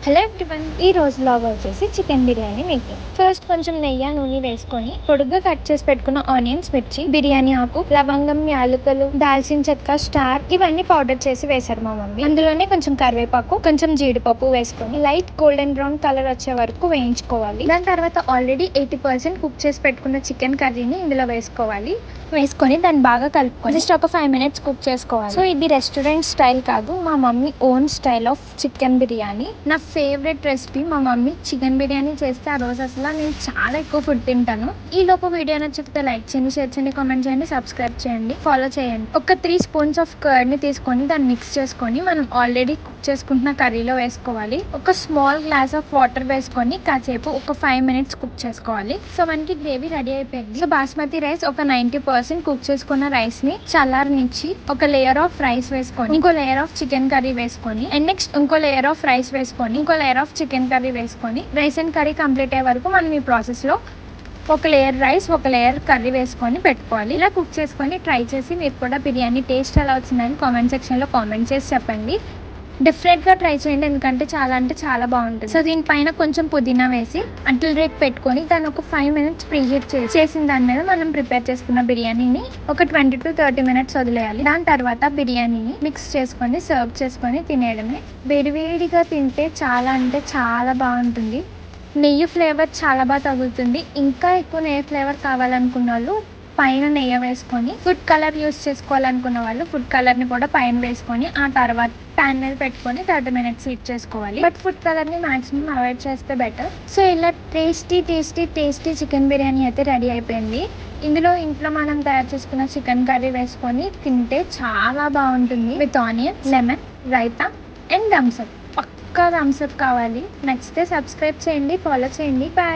Hello everyone, ఈ రోజు log వచ్చేసి చికెన్ బిర్యానీ మేకింగ్. ఫస్ట్ కొంచెం నెయ్యి నూనె వేసుకొని పొడుగ్గా కట్ చేసి పెట్టుకున్న ఆనియన్స్, మిర్చి, బిర్యానీ ఆకు, లవంగం, యాలకులు, దాల్చిన చెక్క, స్టార్ ఇవన్నీ పౌడర్ చేసి వేశారు మా మమ్మీ. అందులోనే కొంచెం కరివేపాకు, కొంచెం జీడిపప్పు వేసుకొని లైట్ గోల్డెన్ బ్రౌన్ కలర్ వచ్చే వరకు వేయించుకోవాలి. దాని తర్వాత ఆల్రెడీ 80% కుక్ చేసి పెట్టుకున్న చికెన్ కర్రీని ఇందులో వేసుకొని దాన్ని బాగా కలుపుకొని జస్ట్ ఒక 5 minutes కుక్ చేసుకోవాలి. సో ఇది రెస్టారెంట్ స్టైల్ కాదు, మా mummy own style of chicken biryani. నా ఫేవరెట్ రెసిపీ. మా మమ్మీ చికెన్ బిర్యానీ చేస్తే ఆ రోజు అసలు నేను చాలా ఎక్కువ ఫుడ్ తింటాను. ఈ లోపు వీడియో నచ్చితే లైక్ చేయండి, షేర్ చేయండి, కామెంట్ చేయండి, సబ్స్క్రైబ్ చేయండి, ఫాలో చేయండి. ఒక 3 spoons ఆఫ్ కర్డ్ ని తీసుకొని దాన్ని మిక్స్ చేసుకొని మనం ఆల్రెడీ కుక్ చేసుకుంటున్న కర్రీలో వేసుకోవాలి. ఒక స్మాల్ గ్లాస్ ఆఫ్ వాటర్ వేసుకొని కాసేపు ఒక 5 minutes కుక్ చేసుకోవాలి. సో మనకి గ్రేవీ రెడీ అయిపోయింది. సో బాస్మతి రైస్ ఒక 90% కుక్ చేసుకున్న రైస్ ని చల్లారనిచ్చి ఒక లేయర్ ఆఫ్ రైస్ వేసుకొని ఇంకో లేయర్ ఆఫ్ చికెన్ కర్రీ వేసుకొని అండ్ నెక్స్ట్ ఇంకో లేయర్ ఆఫ్ రైస్ వేసుకొని ఇంకో లేయర్ ఆఫ్ చికెన్ కర్రీ వేసుకొని రైస్ అండ్ కర్రీ కంప్లీట్ అయ్యే వరకు మనం ఈ ప్రాసెస్ లో ఒక లేయర్ రైస్ ఒక లేయర్ కర్రీ వేసుకొని పెట్టుకోవాలి. ఇలా కుక్ చేసుకొని ట్రై చేసి మీరు కూడా బిర్యానీ టేస్ట్ ఎలా వచ్చిందని కామెంట్ సెక్షన్ లో కామెంట్ చేసి చెప్పండి. డిఫరెంట్ గా ట్రై చేయండి, ఎందుకంటే చాలా అంటే చాలా బాగుంటుంది. సో దీనిపైన కొంచెం పుదీనా వేసి అంటిల్ రేట్ పెట్టుకొని దాన్ని ఒక 5 minutes ప్రీహీట్ చేసిన దాని మీద మనం ప్రిపేర్ చేసుకున్న బిర్యానీని ఒక 20 to 30 minutes వదిలేయాలి. దాని తర్వాత బిర్యానీని మిక్స్ చేసుకొని సర్వ్ చేసుకొని తినేయడమే. వేడివేడిగా తింటే చాలా అంటే చాలా బాగుంటుంది. నెయ్యి ఫ్లేవర్ చాలా బాగా తగులుతుంది. ఇంకా ఎక్కువ నెయ్యి ఫ్లేవర్ కావాలనుకున్న వాళ్ళు పైన నెయ్యి వేసుకొని, ఫుడ్ కలర్ యూస్ చేసుకోవాలనుకున్న వాళ్ళు ఫుడ్ కలర్ ని కూడా పైన వేసుకొని ఆ తర్వాత ప్యాన్ మీద పెట్టుకొని 30 minutes హీట్ చేసుకోవాలి. బట్ ఫుడ్ కలర్ ని మాక్సిమం అవాయిడ్ చేస్తే బెటర్. సో ఇలా టేస్టీ చికెన్ బిర్యానీ అయితే రెడీ అయిపోయింది. ఇంట్లో మనం తయారు చేసుకున్న చికెన్ కర్రీ వేసుకొని తింటే చాలా బాగుంటుంది. With onion, lemon, raita and Thums Up. పక్కా థమ్స్ అప్ కావాలి. నచ్చితే సబ్స్క్రైబ్ చేయండి, ఫాలో చేయండి. బాయ్.